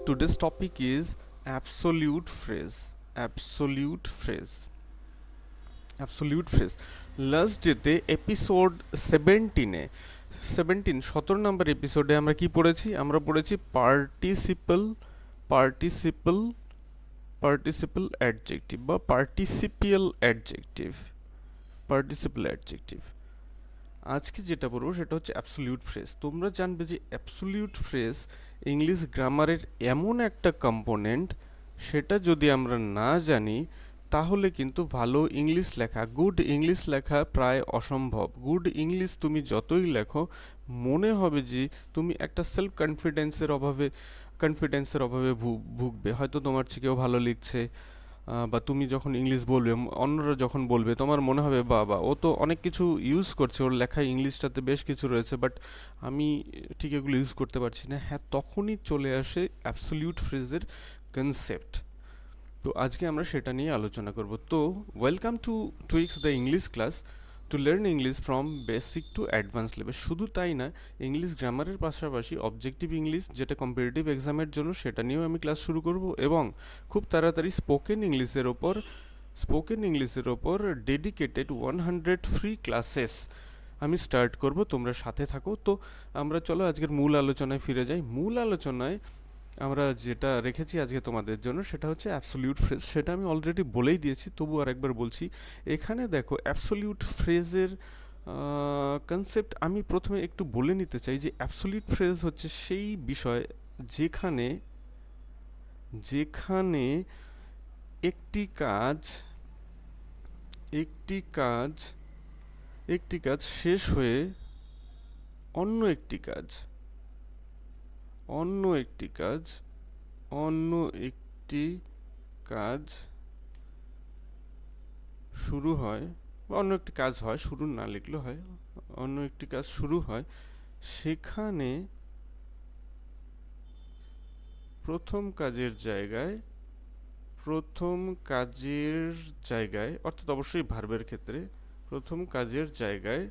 Today's topic is absolute phrase. Absolute phrase. Absolute phrase. Last ডেতে episode 17 নম্বর এপিসোডে আমরা কি পড়েছি? আমরা পড়েছি পার্টিসিপল পার্টিসিপল অ্যাডজেক্টিভ বা পার্টিসিপল অ্যাডজেক্টিভ। আজকে যেটা বলবো সেটা হচ্ছে অ্যাবসোলিউট ফ্রেজ। তোমরা জানবে যে অ্যাবসোলিউট ফ্রেজ ইংলিশ গ্রামারের এমন একটা কম্পোনেন্ট, সেটা যদি আমরা না জানি তাহলে কিন্তু ভালো ইংলিশ লেখা, গুড ইংলিশ লেখা প্রায় অসম্ভব। গুড ইংলিশ তুমি যতই লেখো, মনে হবে যে তুমি একটা সেলফ কনফিডেন্সের অভাবে ভুগবে। হয়তো তোমার চেয়ে কেউ ভালো লিখছে, বা তুমি যখন ইংলিশ বলবে, অন্যরা যখন বলবে, তোমার মনে হবে বাবা ও তো অনেক কিছু ইউজ করছে, ওর লেখায় ইংলিশটাতে বেশ কিছু রয়েছে, বাট আমি ঠিক এগুলো ইউজ করতে পারছি না। হ্যাঁ, তখনই চলে আসে অ্যাবসলিউট ফ্রেজের কনসেপ্ট। তো আজকে আমরা সেটা নিয়ে আলোচনা করব। তো welcome to tweaks the English class, to learn English from basic to advance level. শুধু তাই না, ইংলিশ গ্রামারের পাশাপাশি অবজেক্টিভ ইংলিশ, যেটা কম্পিটিটিভ এক্সামের জন্য, সেটা নিয়েও আমি ক্লাস শুরু করব। এবং খুব তাড়াতাড়ি স্পোকেন ইংলিশের ওপর ডেডিকেটেড 100 ফ্রি ক্লাসেস আমি স্টার্ট করব। তোমরা সাথে থাকো। তো আমরা চলো আজকের মূল আলোচনায় ফিরে যাই। মূল আলোচনায় আমরা যেটা রেখেছি আজকে তোমাদের জন্য সেটা হচ্ছে অ্যাবসোলিউট ফ্রেজ। সেটা আমি অলরেডি বলেই দিয়েছি, তবু আরেকবার বলছি। এখানে দেখো অ্যাবসোলিউট ফ্রেজের কনসেপ্ট আমি প্রথমে একটু বলে নিতে চাই যে অ্যাবসোলিউট ফ্রেজ হচ্ছে সেই বিষয় যেখানে যেখানে একটি কাজ একটি কাজ একটি কাজ শেষ হয়ে অন্য একটি কাজ অন্য একটি কাজ অন্য একটি কাজ শুরু হয়, বা অন্য একটি কাজ হয়, শুরু না লিখলে হয়, অন্য একটি কাজ শুরু হয়, সেখানে প্রথম কাজের জায়গায় প্রথম কাজের জায়গায় অর্থাৎ অবশ্যই ভার্বের ক্ষেত্রে প্রথম কাজের জায়গায়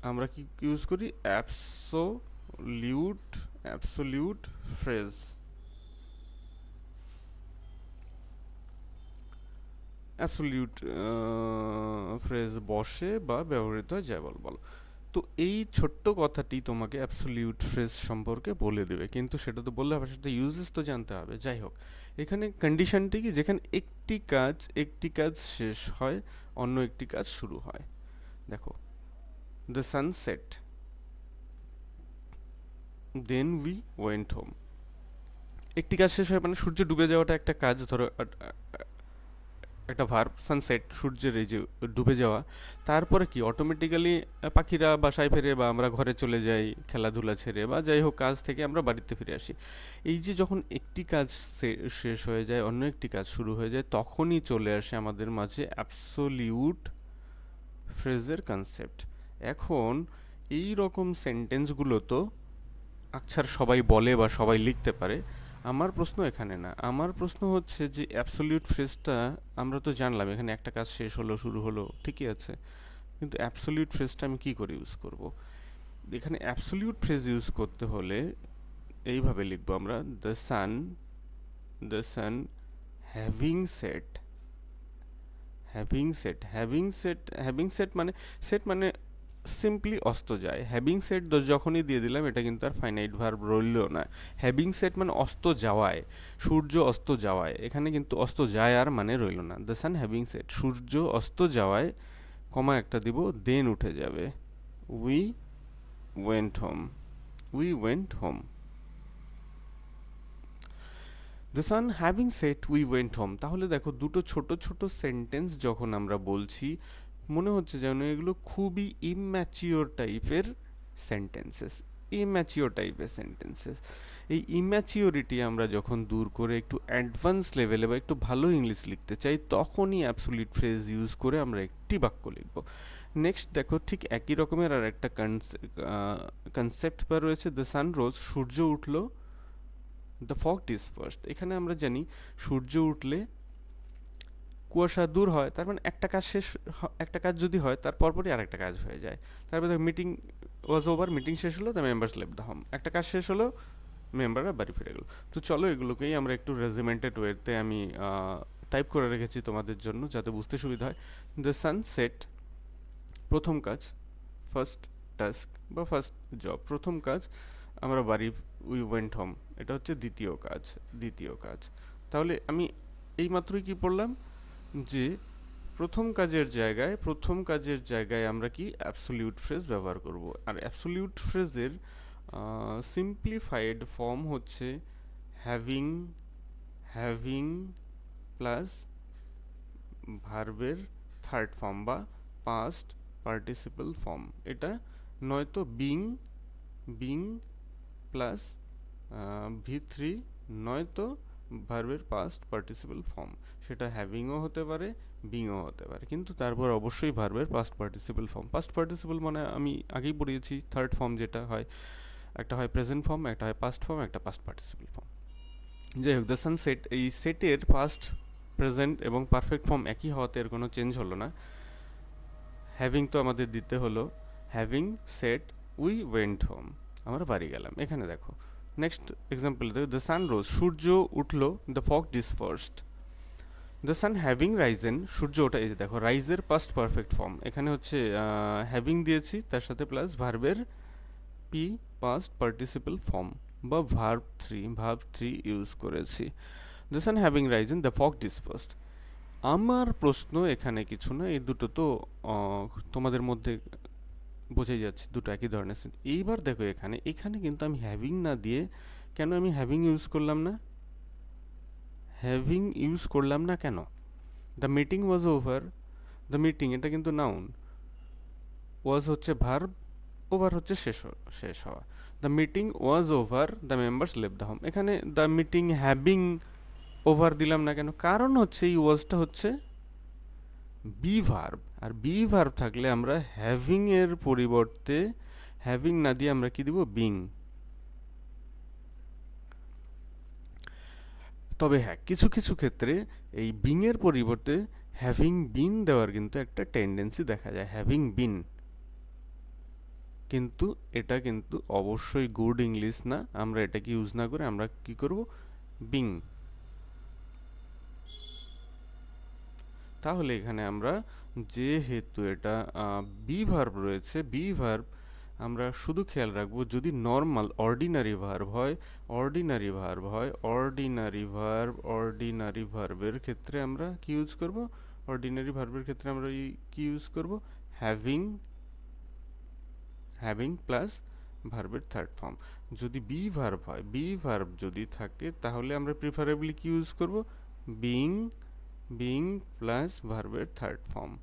আমরা কি ইউজ করি? Absolute phrase. অ্যাবসোলিউট ফ্রেজ বসে বা ব্যবহৃত হয়, যাই বলো। তো এই ছোট্ট কথাটি তোমাকে অ্যাবসোলিউট ফ্রেজ সম্পর্কে বলে দেবে, কিন্তু সেটা তো বললে হবে, সেটা ইউজেস তো জানতে হবে। যাই হোক, এখানে কন্ডিশনটি কি, যেখানে একটি কাজ শেষ হয়, অন্য একটি কাজ শুরু হয়। দেখো, the sunset, then we went home. একটি কাজ শেষ হয় মানে সূর্য ডুবে যাওয়াটা একটা কাজ, ধরো একটা ভার্ব। সানসেট, সূর্যের এই যে ডুবে যাওয়া। তারপরে কি অটোমেটিক্যালি পাখিরা বাসায় ফেরে, বা আমরা ঘরে চলে যাই খেলাধুলা ছেড়ে, বা যাই হোক কাজ থেকে আমরা বাড়িতে ফিরে আসি। এই যে যখন একটি কাজ শেষ হয়ে যায়, অন্য একটি কাজ শুরু হয়ে যায়, তখনই চলে আসে আমাদের মাঝে অ্যাবসোলিউট ফ্রেজের কনসেপ্ট। এখন এই রকম সেন্টেন্সগুলো তো আকছার সবাই বলে বা সবাই লিখতে পারে। আমার প্রশ্ন এখানে না, আমার প্রশ্ন হচ্ছে যে অ্যাবসোলিউট ফ্রেজটা আমরা তো জানলাম এখানে একটা কাজ শেষ হলো, শুরু হলো, ঠিকই আছে, কিন্তু অ্যাবসোলিউট ফ্রেজটা আমি কি করে ইউজ করব? এখানে অ্যাবসোলিউট ফ্রেজ ইউজ করতে হলে এইভাবে লিখবো আমরা, the sun having set. Set মানে সিম্পলি অস্ত যায়। হ্যাভিং সেট যখনই দিয়ে দিলাম, এটা কিন্তু আর ফাইনাইট ভার্ব রইল না। হ্যাভিং সেট মানে অস্ত যাওয়ায়, সূর্য অস্ত যাওয়ায়, এখানে কিন্তু অস্ত যায় আর মানে রইল না। দ্য সান হ্যাভিং সেট, সূর্য অস্ত যাওয়ায়, কমা একটা দিব, দেন উঠে যাবে, we went home. We went home. The sun having set we went home. তাহলে দেখো, দুটো ছোট ছোট সেন্টেন্স যখন আমরা বলছি, মনে হচ্ছে যেন এগুলো খুবই ইম্যাচিওর টাইপের সেন্টেন্সেস। এই ইম্যাচিওরিটি আমরা যখন দূর করে একটু অ্যাডভান্স লেভেলে বা একটু ভালো ইংলিশ লিখতে চাই, তখনই অ্যাবসোলিউট ফ্রেজ ইউজ করে আমরা একটি বাক্য লিখব। নেক্সট দেখো, ঠিক একই রকমের আর একটা কনসেপ্ট বা রয়েছে, দ্য সান রোজ, সূর্য উঠলো, দ্য ফগ ডিসপার্সড। এখানে আমরা জানি সূর্য উঠলে কুয়াশা দূর হয়, তার মানে একটা কাজ যদি হয়, তার পরপরই আরেকটা কাজ হয়ে যায়। তারপরে মিটিং ওয়াজ ওভার, মিটিং শেষ হলো, the members left the home. একটা কাজ শেষ হলো, মেম্বাররা বাড়ি ফিরে গেল। তো চলো এগুলোকেই আমরা একটু রেজিমেন্টেড ওয়েতে আমি টাইপ করে রেখেছি তোমাদের জন্য যাতে বুঝতে সুবিধা হয়। দ্য সান সেট, প্রথম কাজ, ফার্স্ট টাস্ক বা ফার্স্ট জব, প্রথম কাজ আমরা বাড়ি, উই ওয়েন্ট হোম, এটা হচ্ছে দ্বিতীয় কাজ, দ্বিতীয় কাজ। তাহলে আমি এইমাত্রই কি পড়লাম যে প্রথম কাজের জায়গায় আমরা কি অ্যাবসোলিউট ফ্রেজ ব্যবহার করব, আর অ্যাবসোলিউট ফ্রেজের সিম্পলিফাইড ফর্ম হচ্ছে হ্যাভিং, হ্যাভিং প্লাস ভার্বের থার্ড ফর্ম বা পাস্ট পার্টিসিপল ফর্ম, এটা নয়তো being, being plus V three, নয়তো ভার্বের পাস্ট পার্টিসিপল ফর্ম, সেটা হ্যাভিংও হতে পারে বিংও হতে পারে, কিন্তু তারপর অবশ্যই ভার্বের past participle form. Past participle মানে আমি আগেই পড়িয়েছি থার্ড ফর্ম যেটা হয়, একটা হয় প্রেজেন্ট ফর্ম, একটা হয় পাস্ট ফর্ম, একটা পাস্ট পার্টিসিপল ফর্ম। যাই হোক, দ্য সান সেট, এই সেটের পাস্ট, প্রেজেন্ট এবং পারফেক্ট ফর্ম একই হওয়াতে এর কোনো চেঞ্জ হলো না। হ্যাভিং তো আমাদের দিতে হলো, having set we went home, আমরা বাড়ি গেলাম। এখানে দেখো নেক্সট এক্সাম্পল দেখো, দ্য সান রোজ, সূর্য উঠলো, the fog dispersed. The sun having risen, সূর্য ওঠা, এই যে দেখো রাইজের পাস্ট পারফেক্ট ফর্ম, এখানে হচ্ছে হ্যাভিং দিয়েছি তার সাথে প্লাস ভার্বের পি পাস্ট পার্টিসিপল ফর্ম বা ভার্ব থ্রি ইউজ করেছি। The sun having Ryzen, the fog dispersed. আমার প্রশ্ন এখানে কিছু না, এই দুটো তো তোমাদের মধ্যে বোঝাই যাচ্ছে দুটো একই ধরনের সেন্ট। এইবার দেখো এখানে, এখানে কিন্তু আমি হ্যাভিং না দিয়ে কেন আমি হ্যাভিং ইউজ করলাম না, হ্যাভিং ইউজ করলাম না কেন? The meeting was over, the meeting এটা কিন্তু নাউন, ওয়াজ হচ্ছে ভার্ব, ওভার হচ্ছে শেষ হওয়া। The meeting was over, the members লেভ দ্য হোম, এখানে দ্য মিটিং হ্যাভিং ওভার দিলাম না কেন? কারণ হচ্ছে এই ওয়াজটা হচ্ছে বি ভার্ব, আর বি ভার্ব থাকলে আমরা হ্যাভিং এর পরিবর্তে হ্যাভিং না দিয়ে আমরা কি দিব, বিং। তবে হ্যাঁ, কিছু কিছু ক্ষেত্রে এই বিং এর পরিবর্তে হ্যাভিং বিন দেওয়ার কিন্তু একটা টেন্ডেন্সি দেখা যায়, হ্যাভিং বিন, কিন্তু এটা কিন্তু অবশ্যই গুড ইংলিশ না, আমরা এটাকে ইউজ না করে আমরা কি করব, বিং। তাহলে এখানে আমরা যেহেতু এটা বি ভার্ব রয়েছে, বি ভার্ব আমরা শুধু খেয়াল রাখবো যদি নর্মাল অর্ডিনারি ভার্ব হয়, অর্ডিনারি ভার্বের ক্ষেত্রে আমরা কি ইউজ করব, অর্ডিনারি ভার্বের ক্ষেত্রে আমরা কি ইউজ করব, হ্যাভিং, হ্যাভিং প্লাস ভার্বের থার্ড ফর্ম। যদি বি ভার্ব হয়, বি ভার্ব যদি থাকে তাহলে আমরা প্রিফারেবলি কি ইউজ করব, বিং, বিং প্লাস ভার্বের থার্ড ফর্ম।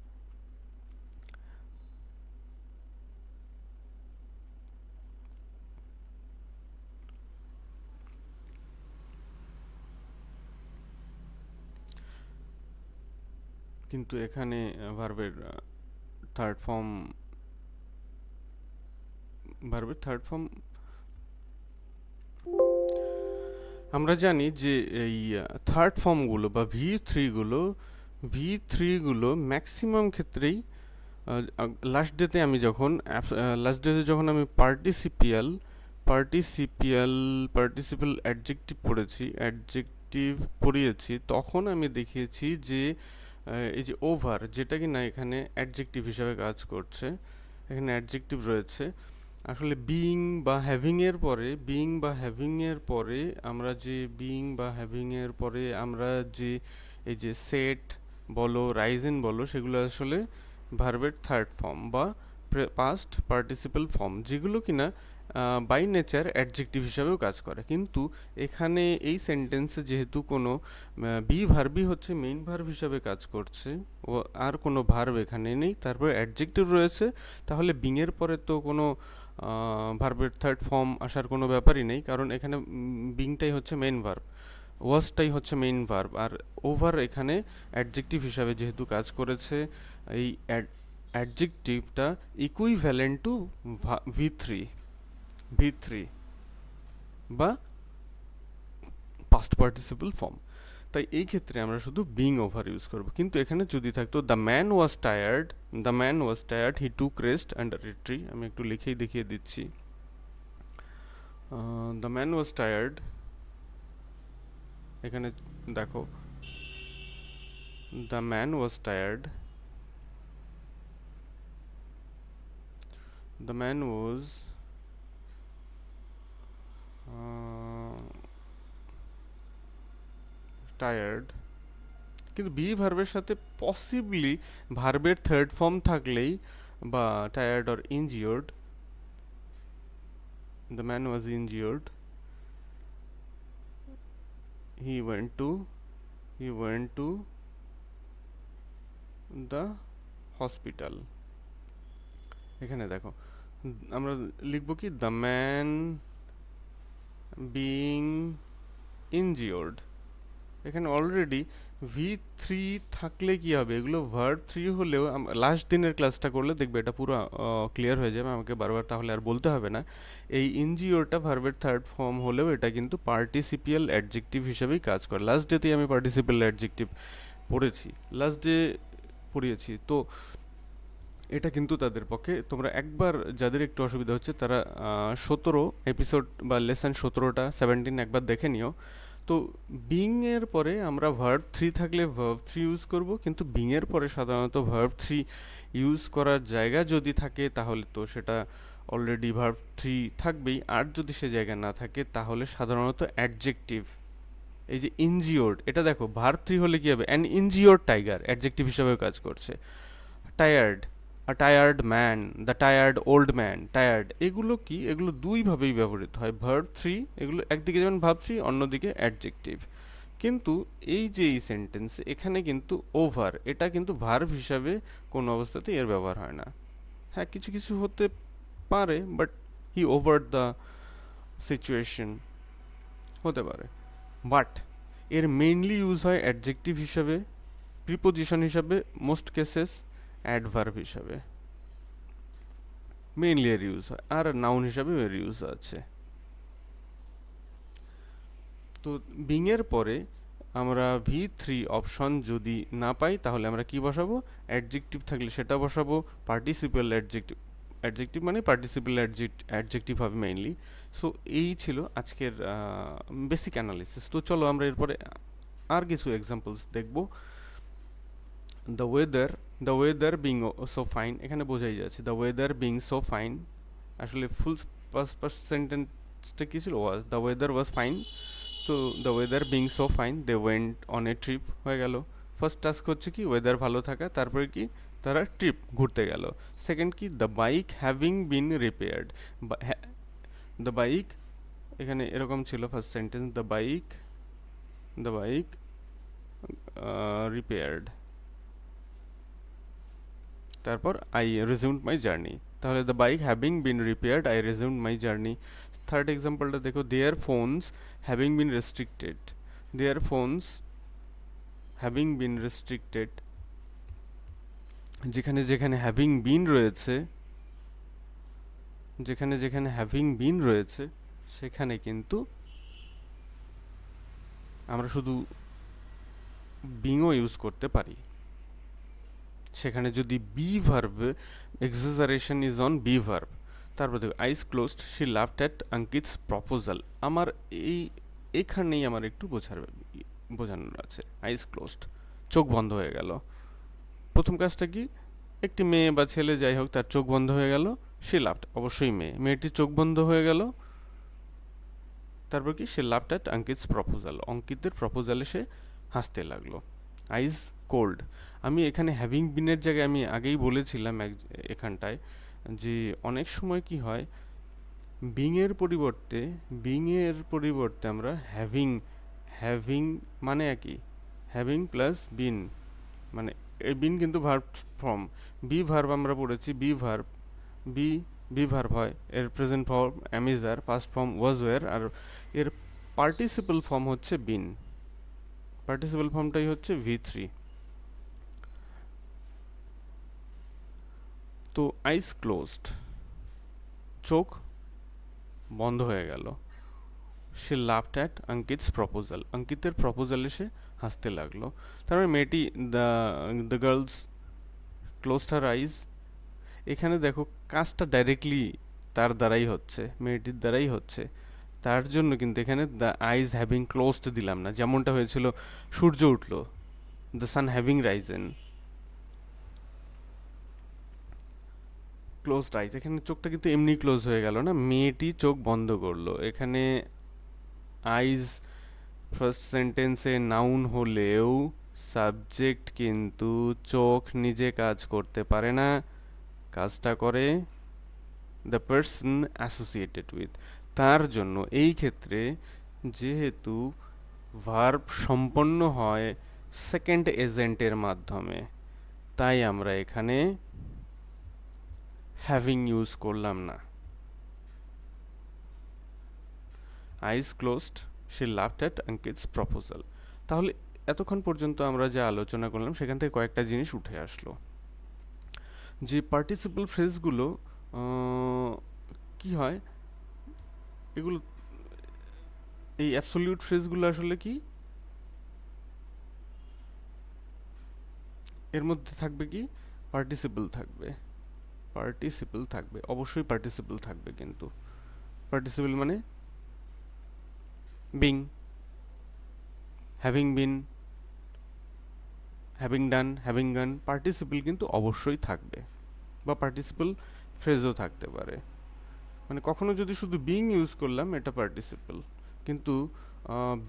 কিন্তু এখানে ভার্বের থার্ড ফর্ম, ভার্বের থার্ড ফর্ম আমরা জানি যে এই থার্ড ফর্মগুলো বা ভি থ্রিগুলো ম্যাক্সিমাম ক্ষেত্রেই লাস্ট ডেতে যখন আমি পার্টিসিপিয়াল অ্যাডজেক্টিভ পড়িয়েছি, তখন আমি দেখিয়েছি যে এই যে ওভার, যেটা কি না এখানে অ্যাডজেক্টিভ হিসাবে কাজ করছে, এখানে অ্যাডজেক্টিভ রয়েছে। আসলে বিইং বা হ্যাভিং এর পরে আমরা যে এই যে সেট বলো, রাইজেন বলো, সেগুলো আসলে ভার্বের থার্ড ফর্ম বা পাস্ট পার্টিসিপল ফর্ম, যেগুলো কিনা বাই নেচার অ্যাডজেক্টিভ হিসাবেও কাজ করে। কিন্তু এখানে এই সেন্টেন্সে যেহেতু কোনো বি ভার্বই হচ্ছে মেইন ভার্ব হিসাবে কাজ করছে, ও আর কোনো ভার্ব এখানে নেই, তারপর অ্যাডজেক্টিভ রয়েছে, তাহলে বিং এর পরে তো কোনো ভার্বের থার্ড ফর্ম আসার কোনো ব্যাপারই নেই, কারণ এখানে বিংটাই হচ্ছে মেইন ভার্ব, ওয়াজটাই হচ্ছে মেইন ভার্ব, আর ওভার এখানে অ্যাডজেক্টিভ হিসাবে যেহেতু কাজ করেছে, এই অ্যাডজেক্টিভটা ইকুইভ্যালেন্ট টু ভি থ্রি বা পাস্ট পার্টিসিপল ফর্ম। তাই এই ক্ষেত্রে আমরা শুধু বিং ওভার ইউজ করব। কিন্তু এখানে যদি থাকতো the man was tired he took rest under a tree, আমি একটু লিখেই দেখিয়ে দিচ্ছি, দ্য ম্যান ওয়াজ টায়ার্ড, এখানে দেখো the man was tired, the man was tired, কিন্তু বি ভার্বের সাথে পসিবলি ভার্বের থার্ড ফর্ম থাকলেই বা tired or injured, the man was injured, he went to he went to the hospital. এখানে দেখো আমরা লিখব কি দ্য ম্যান বিং ইনজিওর্ড, এখানে অলরেডি ভি থ্রি থাকলে কি হবে, এগুলো ভার্ব থ্রি হলেও লাস্ট দিনের ক্লাসটা করলে দেখবে এটা পুরো ক্লিয়ার হয়ে যাবে, আমাকে বারবার তাহলে আর বলতে হবে না। এই ইনজিওরটা ভার্বের থার্ড ফর্ম হলেও এটা কিন্তু পার্টিসিপিয়াল অ্যাডজেক্টিভ হিসেবেই কাজ করে। লাস্ট ডেতেই আমি পার্টিসিপিয়াল অ্যাডজেক্টিভ পড়েছি, লাস্ট ডে পড়িয়েছি, তো এটা কিন্তু তাদের পক্ষে, তোমরা একবার যাদের একটু অসুবিধা হচ্ছে তারা 17 এপিসোড বা লেসন 17টা 17 একবার দেখে নিও। তো বিং এর পরে আমরা ভার্ব থ্রি থাকলে ভার্ব থ্রি ইউজ করব, কিন্তু বিং এর পরে সাধারণত ভার্ব থ্রি ইউজ করার জায়গা যদি থাকে তাহলে তো সেটা অলরেডি ভার্ব থ্রি থাকবেই, আর যদি সে জায়গা না থাকে তাহলে সাধারণত অ্যাডজেক্টিভ, এই যে ইনজিওর্ড, এটা দেখো ভার্ব থ্রি হলে কি হবে, অ্যান ইনজিওর্ড টাইগার অ্যাডজেক্টিভ হিসাবেও কাজ করছে। Tired, a tired man, the tired old man, tired, এগুলো কি, এগুলো দুইভাবেই ব্যবহৃত হয়, ভার্ব থ্রি এগুলো একদিকে যেমন ভার্ব থ্রি অন্যদিকে অ্যাডজেক্টিভ। কিন্তু এই যে এই সেন্টেন্স এখানে কিন্তু ওভার, এটা কিন্তু ভার্ব হিসাবে কোনো অবস্থাতে এর ব্যবহার হয় না। হ্যাঁ কিছু কিছু হতে পারে, but he over the situation হতে পারে, বাট এর মেইনলি ইউজ হয় অ্যাডজেক্টিভ হিসাবে, প্রিপোজিশন হিসাবে, মোস্ট কেসেস অ্যাডভার্ব হিসাবে মেইনলি এর ইউজ হয়, আর নাউন হিসাবেও এর ইউজ আছে। তো বিং এর পরে আমরা ভি থ্রি অপশন যদি না পাই তাহলে আমরা কি বসাবো, অ্যাডজেক্টিভ থাকলে সেটা বসাবো, পার্টিসিপাল অ্যাডজেক্টিভ, অ্যাডজেক্টিভ মানে পার্টিসিপাল অ্যাডজেক্টিভ হবে মেইনলি। সো এই ছিল আজকের বেসিক অ্যানালিসিস। তো চলো আমরা এরপরে আর কিছু এক্সাম্পলস দেখব। The weather, the weather being so fine, এখানে বোঝাই যাচ্ছে the weather being so fine, আসলে ফুল ফার্স্ট সেন্টেন্সটা কী ছিল, was the weather was fine, তো the weather being so fine they went on a trip হয়ে গেল। ফার্স্ট টাস্ক হচ্ছে কি ওয়েদার ভালো থাকা, তারপরে কি তারা ট্রিপ ঘুরতে গেল। সেকেন্ড কি the bike having been repaired, the bike, এখানে এরকম ছিল first sentence, the bike repaired, তারপর আই রিজিউমড মাই জার্নি, তাহলে the bike having been repaired I resumed my journey. Third এক্সাম্পলটা দেখো, their phones having been restricted, their phones having been restricted, যেখানে যেখানে having been রয়েছে, যেখানে যেখানে having been রয়েছে সেখানে কিন্তু আমরা শুধু বিংও ইউজ করতে পারি। সেখানে যদি be verb, exaggeration is on be verb, তারপর দেখো eyes closed she loved at Ankit's proposal, আমার এই এখানেই আমার একটু বোঝানোর আছে। আইস ক্লোজড, চোখ বন্ধ হয়ে গেল, প্রথম কাজটা কি, একটি মেয়ে বা ছেলে যাই হোক তার চোখ বন্ধ হয়ে গেল, সে লাভড, অবশ্যই মেয়ে, মেয়েটির চোখ বন্ধ হয়ে গেল, তারপর কি সে লাভড অ্যাট অঙ্কিতস প্রপোজাল, অঙ্কিতের প্রপোজালে সে হাসতে লাগলো। আইজ কোল্ড, আমি এখানে হ্যাভিং বিনের জায়গায় আমি আগেই বলেছিলাম এখানটায় যে অনেক সময় কি হয়, বিং এর পরিবর্তে আমরা হ্যাভিং, হ্যাভিং মানে একই, হ্যাভিং প্লাস বিন, মানে এই বিন কিন্তু ভার্ব ফর্ম, বি ভার্ব আমরা পড়েছি, বি বি ভার্ব হয়, এর present form am is are, past form was were, আর এর পার্টিসিপল ফর্ম হচ্ছে বিন, পার্টিসিপল ফর্মটাই হচ্ছে ভি থ্রি। তো আইস ক্লোজড, চোখ বন্ধ হয়ে গেল, সে লাভড অ্যাট অঙ্কিতস প্রপোজাল, অঙ্কিতের প্রপোজালে সে হাসতে লাগলো। তারপরে মেয়েটি, দ্য দ্য গার্লস ক্লোজড হার আইজ, এখানে দেখো কাজটা ডাইরেক্টলি তার দ্বারাই হচ্ছে, মেয়েটির দ্বারাই হচ্ছে, তার জন্য কিন্তু এখানে দ্য আইজ হ্যাভিং ক্লোজড দিলাম না, যেমনটা হয়েছিল সূর্য উঠলো, the sun having risen. Closed eyes, এখানে চোখটা কিন্তু এমনি ক্লোজ হয়ে গেল না, মেয়েটি চোখ বন্ধ করলো। এখানে আইজ ফার্স্ট সেন্টেন্সে নাউন হলেও সাবজেক্ট কিন্তু চোখ নিজে কাজ করতে পারে না, কাজটা করে দ্য পার্সন অ্যাসোসিয়েটেড উইথ। তার জন্য এই ক্ষেত্রে যেহেতু ভার্ব সম্পন্ন হয় সেকেন্ড এজেন্টের মাধ্যমে, তাই আমরা এখানে হ্যাভিং ইউজ করলাম না। Eyes closed, she laughed at Ankit's proposal. তাহলে এতক্ষণ পর্যন্ত আমরা যা আলোচনা করলাম সেখান থেকে কয়েকটা জিনিস উঠে আসলো, যে পার্টিসিপল ফ্রেজগুলো কি হয়, এগুলো এই অ্যাবসলিউট ফ্রেজগুলো আসলে কি, এর মধ্যে থাকবে কি পার্টিসিপল থাকবে, পার্টিসিপল থাকবে, অবশ্যই পার্টিসিপল থাকবে। কিন্তু পার্টিসিপল মানে being, having been, having done, having গান, পার্টিসিপল কিন্তু অবশ্যই থাকবে, বা পার্টিসিপল ফ্রেজও থাকতে পারে। মানে কখনো যদি শুধু বিং ইউজ করলাম এটা পার্টিসিপল, কিন্তু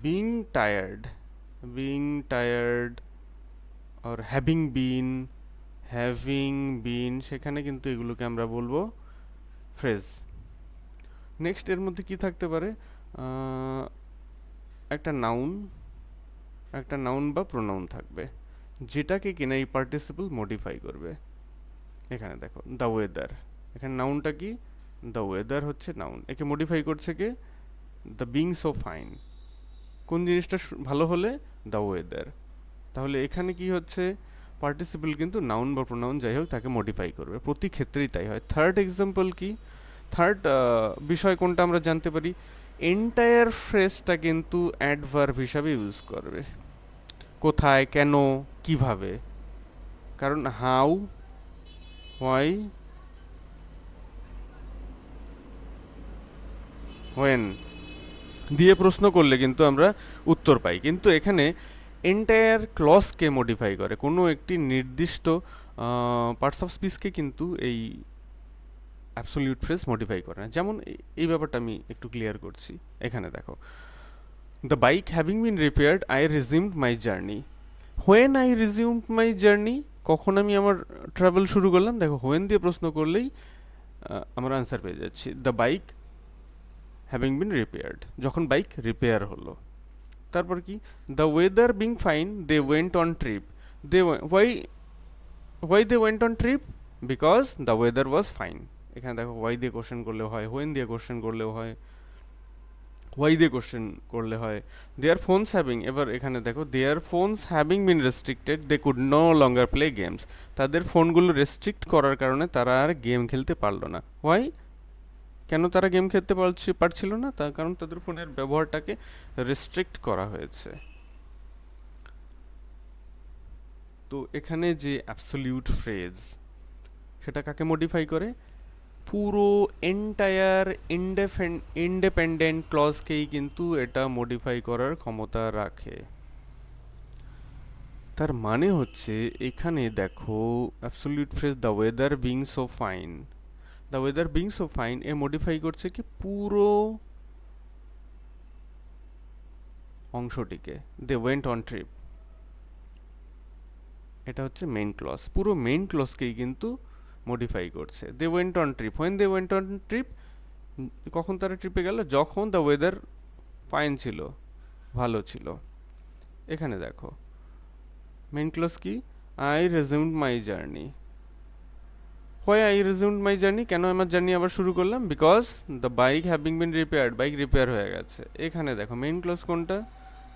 being tired, being tired are having been, সেখানে কিন্তু এগুলোকে আমরা বলবো ফ্রেজ। নেক্সট এর মধ্যে কি থাকতে পারে, আহ, একটা নাউন, একটা নাউন বা প্রোনাউন থাকবে, যেটাকে কিনা এই পার্টিসিপল মডিফাই করবে। এখানে দেখো দ্য ওয়েদার, এখানে নাউনটা কি, দ্য ওয়েদার হচ্ছে নাউন, একে মডিফাই করছে কে, দ্য বিং সো ফাইন। কোন জিনিসটা ভালো হলে, দ্য ওয়েদার। তাহলে এখানে কি হচ্ছে, পার্টিসিপল কিন্তু নাউন বা প্রোনাউন যাই হোক তাকে মডিফাই করবে, প্রতি ক্ষেত্রেই তাই হয়। থার্ড এক্সাম্পল কি, থার্ড বিষয় কোনটা আমরা জানতে পারি, এন্টায়ার ফ্রেজটা কিন্তু অ্যাডভার্ব হিসাবে ইউজ করবে। কোথায়, কেন, কিভাবে, কারণ হাউ, হোয়াই, হোয়েন দিয়ে প্রশ্ন করলে কিন্তু আমরা উত্তর পাই, কিন্তু এখানে এন্টায়ার ক্লজকে মডিফাই করে, কোনো একটি নির্দিষ্ট পার্টস অফ স্পিচকে কিন্তু এই অ্যাবসলিউট ফ্রেজ মডিফাই করে না। যেমন এই ব্যাপারটা আমি একটু ক্লিয়ার করছি, এখানে দেখো the bike having been repaired I resumed my journey. When I resumed my journey, কখন আমি আমার ট্রাভেল শুরু করলাম, দেখো হোয়েন দিয়ে প্রশ্ন করলেই আমরা আনসার পেয়ে যাচ্ছি, the bike having been repaired, যখন বাইক রিপেয়ার হলো। তারপর কি, the weather being fine they went on trip, they why they went on trip, because the weather was fine. এখানে দেখো ওয়াই দিয়ে কোশ্চেন করলেও হয়, হোয়েন দিয়ে কোশ্চেন করলেও হয়, ওয়াই দিয়ে কোশ্চেন করলে হয়। দেয়ার ফোনস হ্যাভিং, এবার এখানে দেখো their phones having been restricted they could no longer play games, তাদের ফোনগুলো রেস্ট্রিক্ট করার কারণে তারা আর গেম খেলতে পারলো না। হোয়াই, কেন তারা গেম খেলতে পারছিল না, তার কারণ তাদের ফোনের ব্যবহারটাকে রেস্ট্রিক্ট করা হয়েছে। তো এখানে যে অ্যাবসলিউট ফ্রেজ, সেটা কাকে মডিফাই করে, পুরো এন্টায়ার ইন্ডিপেন্ডেন্ট ক্লজকেই কিন্তু এটা মডিফাই করার ক্ষমতা রাখে। তার মানে হচ্ছে এখানে দেখো absolute phrase the weather being so fine, the weather being so fine A modify করছে কি পুরো অংশটিকে, দে ওয়েন্ট অন ট্রিপ, এটা হচ্ছে মেইন ক্লজ, পুরো মেইন ক্লজকেই কিন্তু মডিফাই করছে। They went on trip, when they went on trip, কখন তারা ট্রিপে গেল, যখন দ্য ওয়েদার ফাইন ছিল, ভালো ছিল। এখানে দেখো মেইন ক্লজ কি, I resumed my journey, why I resumed my journey, কেন আমার জার্নি আবার শুরু করলাম, because the bike having been repaired, bike repair হয়ে গেছে। এখানে দেখো মেইন ক্লজ কোনটা,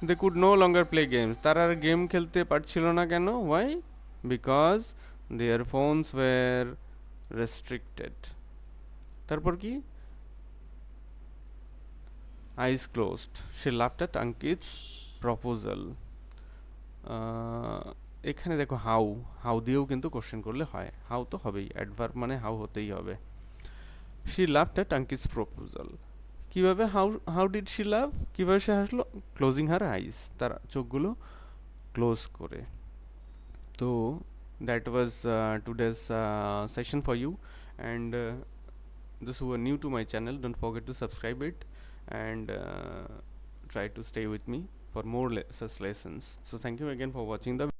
they could no longer play games, তারা আর গেম খেলতে পারছিল না কেন, why, because their phones were restricted. তারপর কি, eyes closed, she laughed at Ankit's proposal. এখানে দেখো হাউ, হাউ দিয়েও কিন্তু কোশ্চেন করলে হয়, হাউ তো হবেই, অ্যাডভার্ব মানে হাউ হতেই হবে। She laughed at Ankit's proposal, কিভাবে, হাউ ডিড শি লাভ, কিভাবে সে হাসলো, ক্লোজিং হার আইস, তার চোখগুলো ক্লোজ করে। তো that was today's session for you, and those who are new to my channel, don't forget to subscribe it, and try to stay with me for more such lessons. So thank you again for watching the